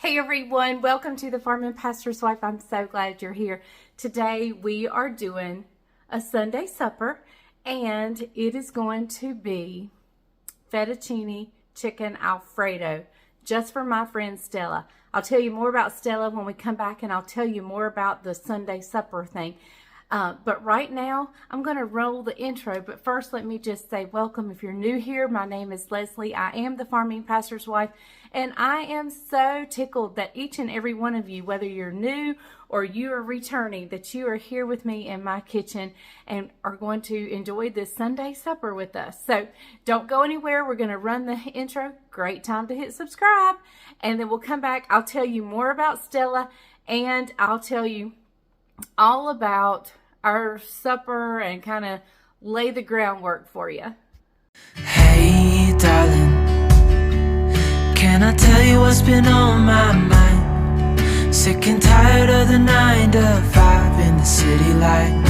Hey everyone, welcome to the Farm and Pastor's Wife. I'm so glad you're here. Today we are doing a Sunday supper and it is going to be fettuccine chicken Alfredo just for my friend Stella. I'll tell you more about Stella when we come back, and I'll tell you more about the Sunday supper thing. But right now, I'm going to roll the intro. But first, let me just say welcome. If you're new here, my name is Leslie. I am the Farming Pastor's Wife, and I am so tickled that each and every one of you, whether you're new or you are returning, that you are here with me in my kitchen and are going to enjoy this Sunday supper with us. So don't go anywhere. We're going to run the intro. Great time to hit subscribe. And then we'll come back. I'll tell you more about Stella, and I'll tell you all about our supper and kind of lay the groundwork for you. Hey darling, can I tell you what's been on my mind? Sick and tired of the 9 to 5 in the city life.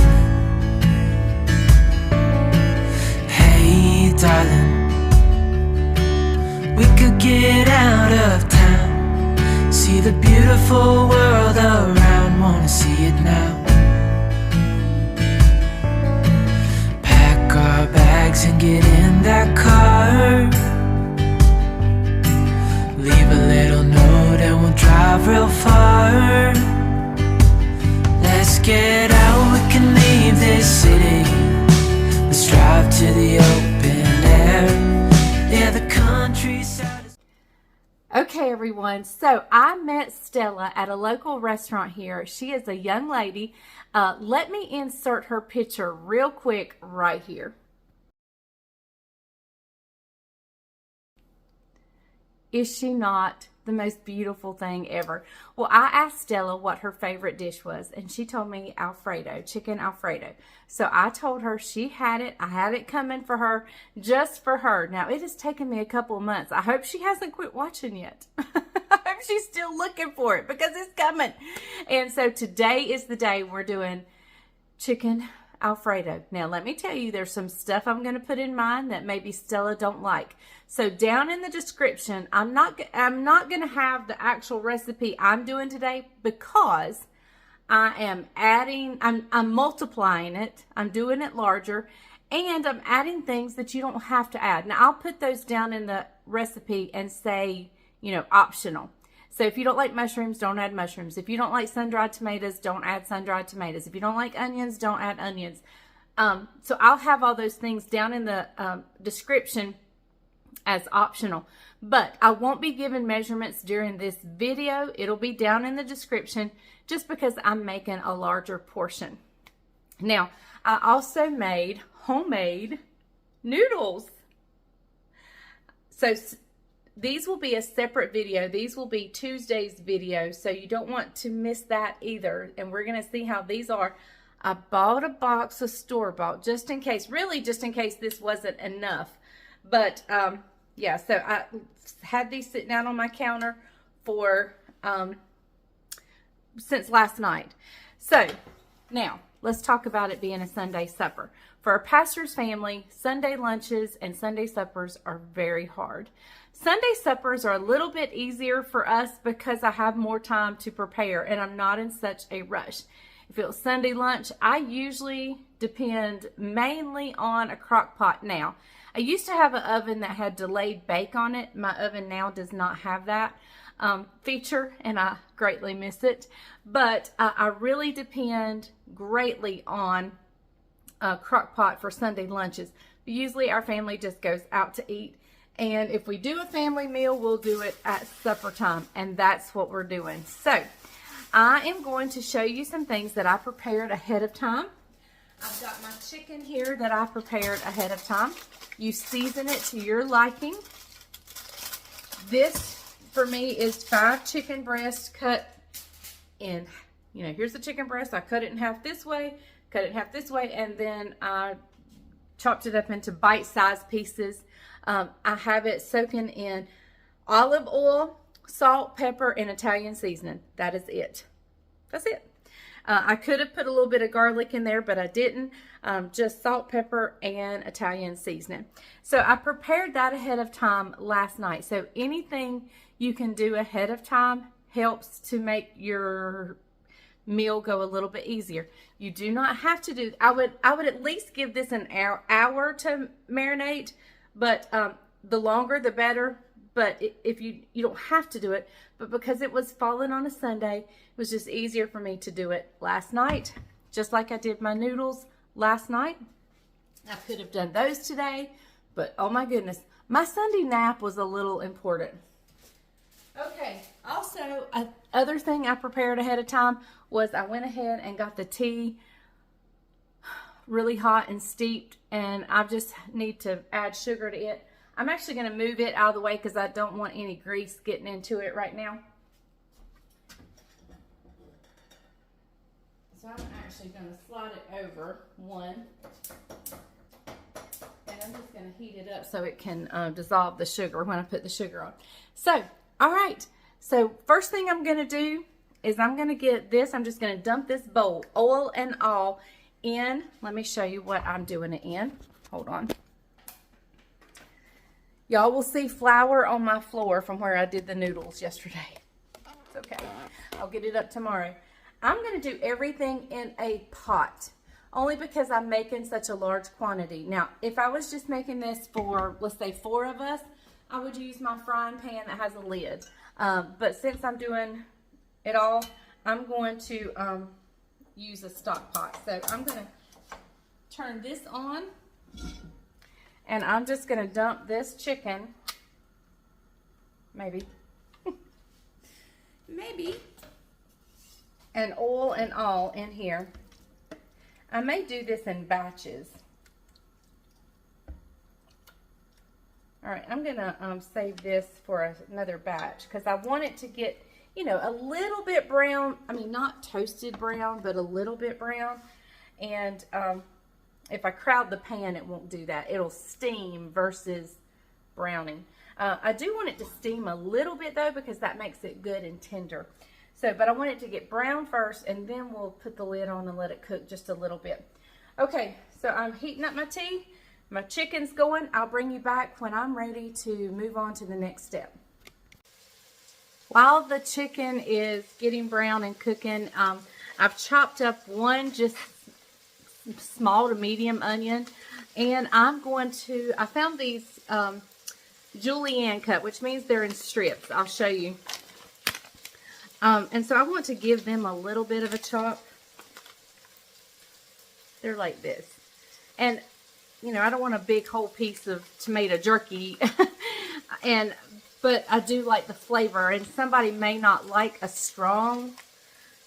Hey darling, we could get out of town, see the beautiful world around, wanna see it now. Pack our bags and get in that car, leave a little note and we'll drive real far. Let's get out, we can leave this city, let's drive to the open air, yeah, the countryside. Okay, everyone, so I met Stella at a local restaurant here. She is a young lady. Let me insert her picture real quick right here. Is she not the most beautiful thing ever? Well, I asked Stella what her favorite dish was, and she told me Alfredo, chicken Alfredo. So I told her she had it. I had it coming for her, just for her. Now, it has taken me a couple of months. I hope she hasn't quit watching yet. I hope she's still looking for it because it's coming. And so today is the day we're doing chicken Alfredo. Now, let me tell you, there's some stuff I'm going to put in mine that maybe Stella don't like. So down in the description, I'm not going to have the actual recipe I'm doing today because I am adding, I'm multiplying it. I'm doing it larger, and I'm adding things that you don't have to add. Now, I'll put those down in the recipe and say, you know, optional. So if you don't like mushrooms, don't add mushrooms. If you don't like sun-dried tomatoes, don't add sun-dried tomatoes. If you don't like onions, don't add onions. So I'll have all those things down in the description as optional. But I won't be giving measurements during this video. It'll be down in the description just because I'm making a larger portion. Now, I also made homemade noodles. So these will be a separate video. These will be Tuesday's video, so you don't want to miss that either. And we're going to see how these are. I bought a box of store-bought just in case, really just in case this wasn't enough. But, yeah, so I had these sitting out on my counter for, since last night. So, now, let's talk about it being a Sunday supper. For a pastor's family, Sunday lunches and Sunday suppers are very hard. Sunday suppers are a little bit easier for us because I have more time to prepare and I'm not in such a rush. If it was Sunday lunch, I usually depend mainly on a crock pot now. I used to have an oven that had delayed bake on it. My oven now does not have that feature, and I greatly miss it. But I really depend greatly on a crock pot for Sunday lunches. Usually our family just goes out to eat. And if we do a family meal, we'll do it at supper time. And that's what we're doing. So I am going to show you some things that I prepared ahead of time. I've got my chicken here that I prepared ahead of time. You season it to your liking. This, for me, is 5 chicken breasts cut in, you know, here's the chicken breast. I cut it in half this way, cut it in half this way, and then I chopped it up into bite-sized pieces. I have it soaking in olive oil, salt, pepper, and Italian seasoning. That is it. That's it. I could have put a little bit of garlic in there, but I didn't. Just salt, pepper, and Italian seasoning. So I prepared that ahead of time last night. So anything you can do ahead of time helps to make your meal go a little bit easier. You do not have to do, I would at least give this an hour to marinate, but the longer the better. But if you don't have to do it, but because it was falling on a Sunday, it was just easier for me to do it last night, just like I did my noodles last night. I could have done those today, but oh my goodness, my Sunday nap was a little important. Okay, also, other thing I prepared ahead of time was I went ahead and got the tea really hot and steeped, and I just need to add sugar to it. I'm actually going to move it out of the way because I don't want any grease getting into it right now. So I'm actually going to slide it over one. And I'm just going to heat it up so it can dissolve the sugar when I put the sugar on. So, all right. So first thing I'm going to do is I'm going to get this. I'm just going to dump this bowl, oil and all, in. Let me show you what I'm doing it in. Hold on. Y'all will see flour on my floor from where I did the noodles yesterday. It's okay. I'll get it up tomorrow. I'm going to do everything in a pot, only because I'm making such a large quantity. Now, if I was just making this for, let's say, 4 of us, I would use my frying pan that has a lid. But since I'm doing it all, I'm going to use a stock pot. So I'm going to turn this on. And I'm just going to dump this chicken, maybe, and oil and all in here. I may do this in batches. All right, I'm going to save this for another batch because I want it to get, you know, a little bit brown. I mean, not toasted brown, but a little bit brown. And if I crowd the pan, it won't do that. It'll steam versus browning. I do want it to steam a little bit though, because that makes it good and tender. So, but I want it to get brown first, and then we'll put the lid on and let it cook just a little bit. Okay, so I'm heating up my tea. My chicken's going. I'll bring you back when I'm ready to move on to the next step. While the chicken is getting brown and cooking, I've chopped up one just small to medium onion, and I'm going to, I found these julienne cut, which means they're in strips. I'll show you. And so I want to give them a little bit of a chop. They're like this. And, you know, I don't want a big whole piece of tomato jerky. But I do like the flavor, and somebody may not like a strong.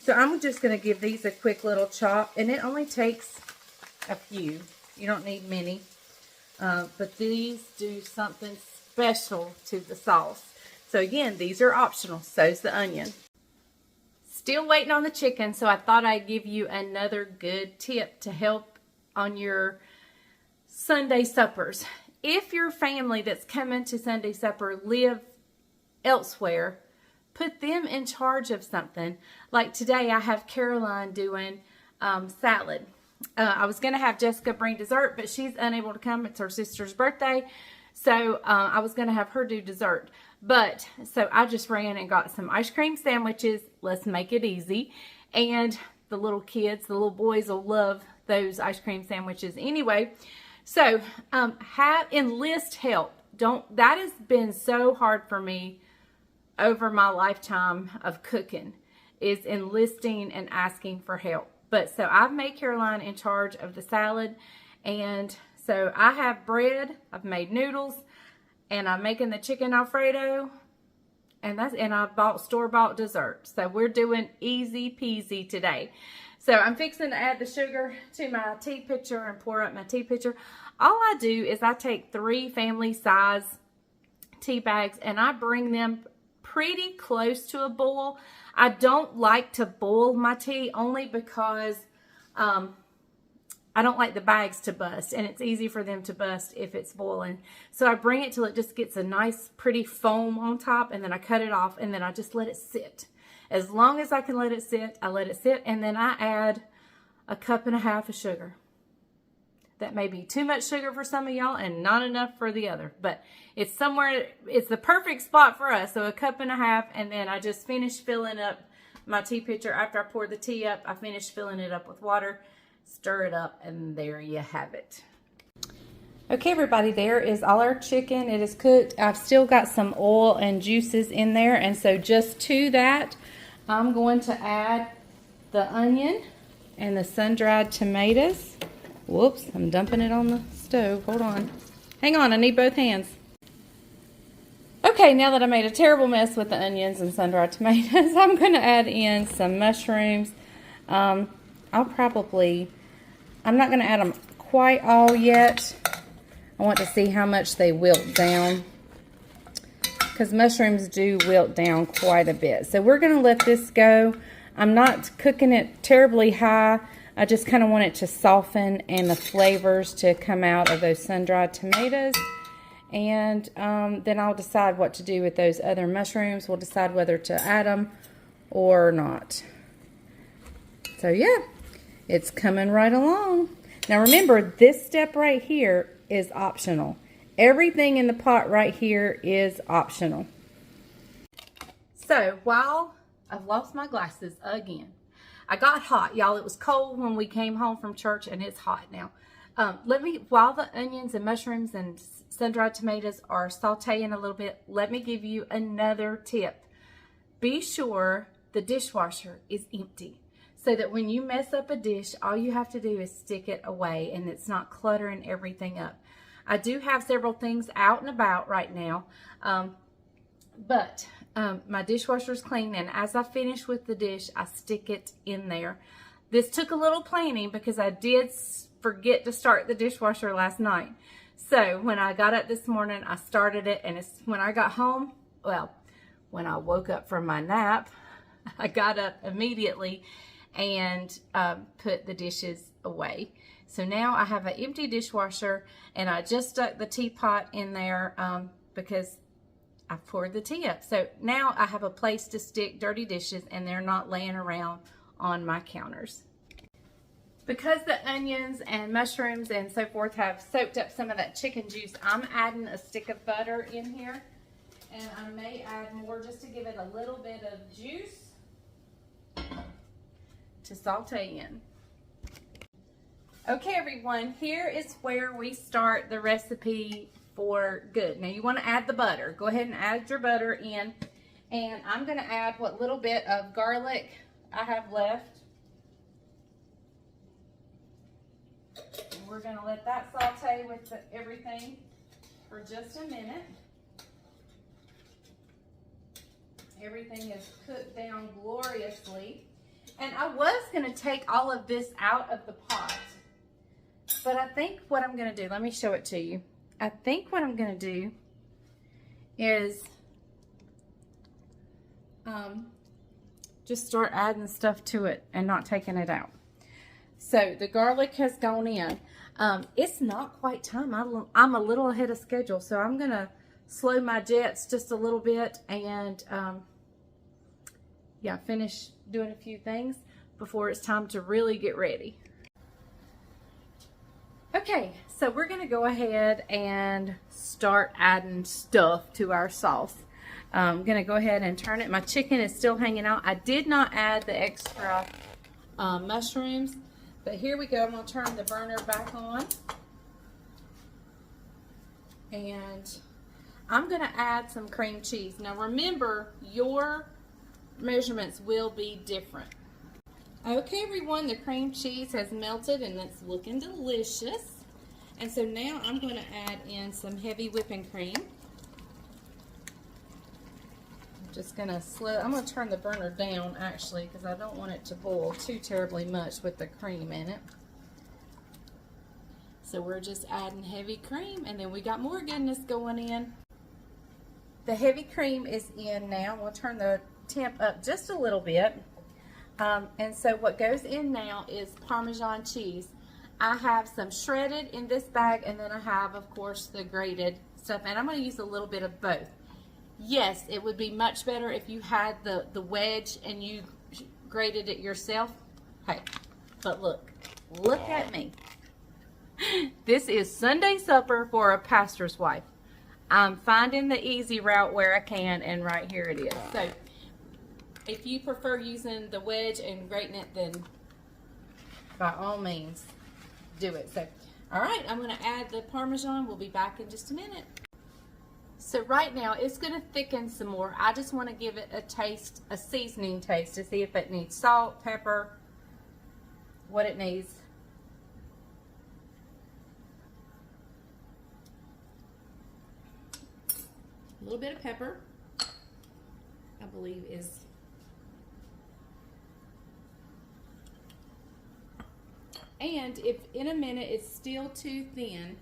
So I'm just going to give these a quick little chop, and it only takes a few. You don't need many. But these do something special to the sauce. So again, these are optional. So's the onion. Still waiting on the chicken, so I thought I'd give you another good tip to help on your Sunday suppers. If your family that's coming to Sunday supper live elsewhere, put them in charge of something. Like today, I have Caroline doing salad. I was going to have Jessica bring dessert, but she's unable to come. It's her sister's birthday. So I was going to have her do dessert. But so I just ran and got some ice cream sandwiches. Let's make it easy. And the little kids, the little boys will love those ice cream sandwiches anyway. So enlist help. That has been so hard for me over my lifetime of cooking, is enlisting and asking for help. But so I've made Caroline in charge of the salad, and so I have bread, I've made noodles, and I'm making the chicken Alfredo, and I bought store-bought dessert. So we're doing easy peasy today. So I'm fixing to add the sugar to my tea pitcher and pour up my tea pitcher. All I do is I take 3 family size tea bags and I bring them pretty close to a boil. I don't like to boil my tea only because I don't like the bags to bust, and it's easy for them to bust if it's boiling. So I bring it till it just gets a nice pretty foam on top, and then I cut it off, and then I just let it sit. As long as I can let it sit, I let it sit, and then I add 1.5 cups of sugar. that may be too much sugar for some of y'all and not enough for the other. But it's somewhere, it's the perfect spot for us. So 1.5 cups, and then I just finished filling up my tea pitcher. After I pour the tea up, I finished filling it up with water. Stir it up, and there you have it. Okay, everybody, there is all our chicken. It is cooked. I've still got some oil and juices in there, and so just to that, I'm going to add the onion and the sun-dried tomatoes. Whoops, I'm dumping it on the stove. Hold on. Hang on, I need both hands. Okay, now that I made a terrible mess with the onions and sun-dried tomatoes, I'm going to add in some mushrooms. I'm not going to add them quite all yet. I want to see how much they wilt down, because mushrooms do wilt down quite a bit. So we're going to let this go. I'm not cooking it terribly high. I just kind of want it to soften and the flavors to come out of those sun-dried tomatoes. And then I'll decide what to do with those other mushrooms. We'll decide whether to add them or not. So yeah, it's coming right along. Now remember, this step right here is optional. Everything in the pot right here is optional. So while I've lost my glasses again, I got hot, y'all. It was cold when we came home from church, and it's hot now. While the onions and mushrooms and sun-dried tomatoes are sauteing a little bit, let me give you another tip. Be sure the dishwasher is empty, so that when you mess up a dish, all you have to do is stick it away and it's not cluttering everything up. I do have several things out and about right now, but my dishwasher is clean, and as I finish with the dish, I stick it in there. This took a little planning because I did forget to start the dishwasher last night. So when I got up this morning, I started it, and when I got home, well, when I woke up from my nap, I got up immediately and put the dishes away. So now I have an empty dishwasher, and I just stuck the teapot in there because I poured the tea up. So now I have a place to stick dirty dishes, and they're not laying around on my counters. Because the onions and mushrooms and so forth have soaked up some of that chicken juice, I'm adding a stick of butter in here. And I may add more just to give it a little bit of juice to saute in. Okay, everyone, here is where we start the recipe for good. Now you want to add the butter. Go ahead and add your butter in. And I'm going to add what little bit of garlic I have left. And we're going to let that saute with everything for just a minute. Everything is cooked down gloriously. And I was going to take all of this out of the pot. But I think what I'm going to do, let me show it to you. I think what I'm going to do is just start adding stuff to it and not taking it out. So the garlic has gone in. It's not quite time. I'm a little ahead of schedule, so I'm going to slow my jets just a little bit and yeah, finish doing a few things before it's time to really get ready. Okay, so we're going to go ahead and start adding stuff to our sauce. I'm going to go ahead and turn it. My chicken is still hanging out. I did not add the extra mushrooms, but here we go. I'm going to turn the burner back on. And I'm going to add some cream cheese. Now remember, your measurements will be different. Okay, everyone, the cream cheese has melted and it's looking delicious. And so now I'm going to add in some heavy whipping cream. I'm just going to I'm going to turn the burner down actually, because I don't want it to boil too terribly much with the cream in it. So we're just adding heavy cream, and then we got more goodness going in. The heavy cream is in now. We'll turn the temp up just a little bit. And so what goes in now is Parmesan cheese. I have some shredded in this bag, and then I have, of course, the grated stuff. And I'm going to use a little bit of both. Yes, it would be much better if you had the wedge and you grated it yourself. Hey, but look at me. This is Sunday supper for a pastor's wife. I'm finding the easy route where I can, and right here it is. So if you prefer using the wedge and grating it, then by all means do it. So all right, I'm going to add the Parmesan. We'll be back in just a minute. So right now it's going to thicken some more. I just want to give it a taste, a seasoning taste, to see if it needs salt, pepper, what it needs. A little bit of pepper, I believe is. And if in a minute it's still too thin,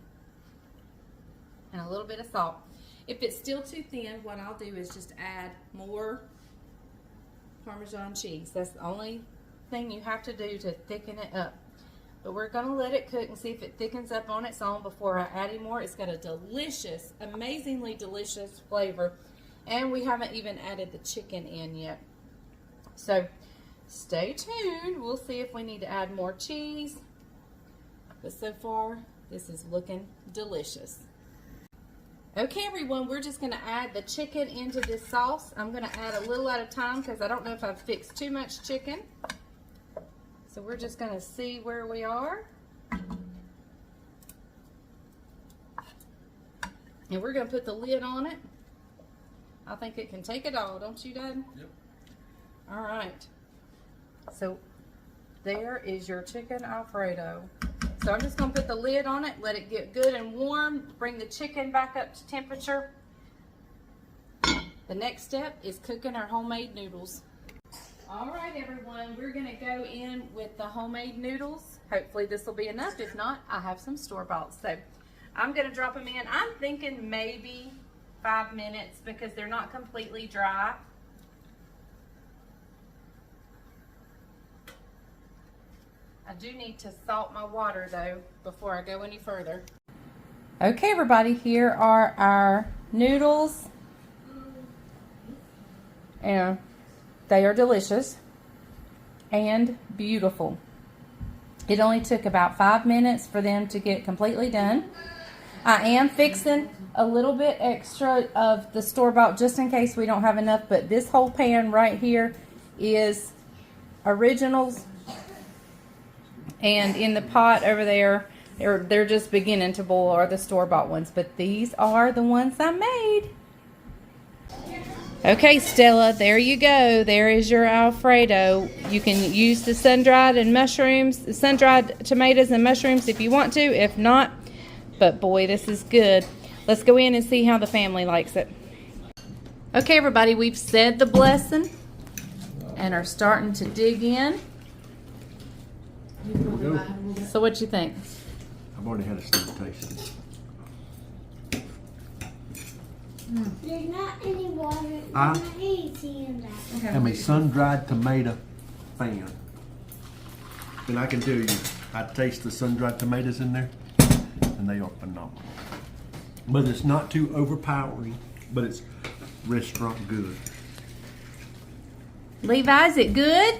and a little bit of salt. If it's still too thin, what I'll do is just add more Parmesan cheese. That's the only thing you have to do to thicken it up. But we're going to let it cook and see if it thickens up on its own before I add any more. It's got a delicious, amazingly delicious flavor. And we haven't even added the chicken in yet. So stay tuned. We'll see if we need to add more cheese. But so far, this is looking delicious. Okay, everyone, we're just going to add the chicken into this sauce. I'm going to add a little at a time because I don't know if I've fixed too much chicken. So we're just going to see where we are. And we're going to put the lid on it. I think it can take it all, don't you, Dad? Yep. All right. So there is your chicken Alfredo. So I'm just going to put the lid on it, let it get good and warm, bring the chicken back up to temperature. The next step is cooking our homemade noodles. All right, everyone, we're going to go in with the homemade noodles. Hopefully this will be enough. If not, I have some store-bought. So I'm going to drop them in. I'm thinking maybe 5 minutes because they're not completely dry. I do need to salt my water though before I go any further. Okay, everybody, here are our noodles. And they are delicious and beautiful. It only took about 5 minutes for them to get completely done. I am fixing a little bit extra of the store-bought just in case we don't have enough, but this whole pan right here is originals. And in the pot over there, they're just beginning to boil, are the store-bought ones, but these are the ones I made. Okay, Stella, there you go. There is your Alfredo. You can use the sun-dried and mushrooms, sun-dried tomatoes and mushrooms if you want to. If not, but boy, this is good. Let's go in and see how the family likes it. Okay, everybody, we've said the blessing and are starting to dig in. So what you think? I've already had a sniff taste. There's not any water. There's not any tea in that. I'm a sun-dried tomato fan. And I can tell you, I taste the sun-dried tomatoes in there, and they are phenomenal. But it's not too overpowering, but it's restaurant good. Levi, is it good?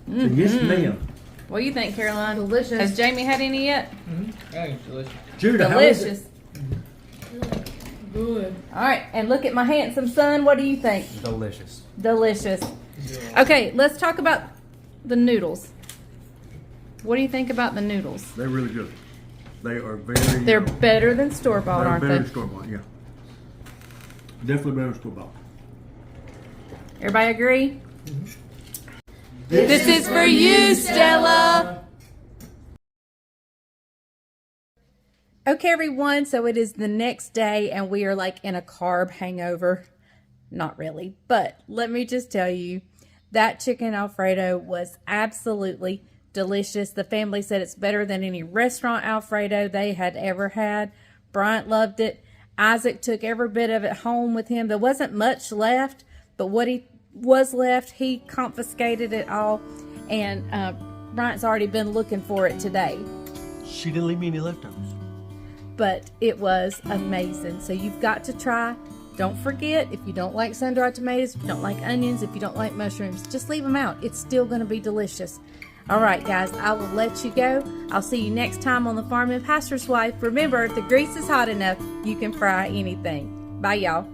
So yes, ma'am. What do you think, Caroline? Delicious. Has Jamie had any yet? That is delicious. Judah, how is it? Delicious. Good. All right, and look at my handsome son. What do you think? Delicious. Delicious. Okay, let's talk about the noodles. What do you think about the noodles? They're really good. They are very. They're better than store-bought, they're aren't better they? than store-bought, yeah. Definitely better than store-bought. Everybody agree? This is for you, Stella. Okay, everyone, so it is the next day and we are like in a carb hangover. Not really, but let me just tell you, that chicken Alfredo was absolutely delicious. The family said it's better than any restaurant Alfredo they had ever had. Bryant loved it. Isaac took every bit of it home with him. There wasn't much left, but what he was left, he confiscated it all. And Bryant's already been looking for it today. She didn't leave me any leftovers. But it was amazing. So you've got to try. Don't forget, if you don't like sun-dried tomatoes, if you don't like onions, if you don't like mushrooms, just leave them out. It's still going to be delicious. All right, guys, I will let you go. I'll see you next time on The Farm and Pastor's Wife. Remember, if the grease is hot enough, you can fry anything. Bye, y'all.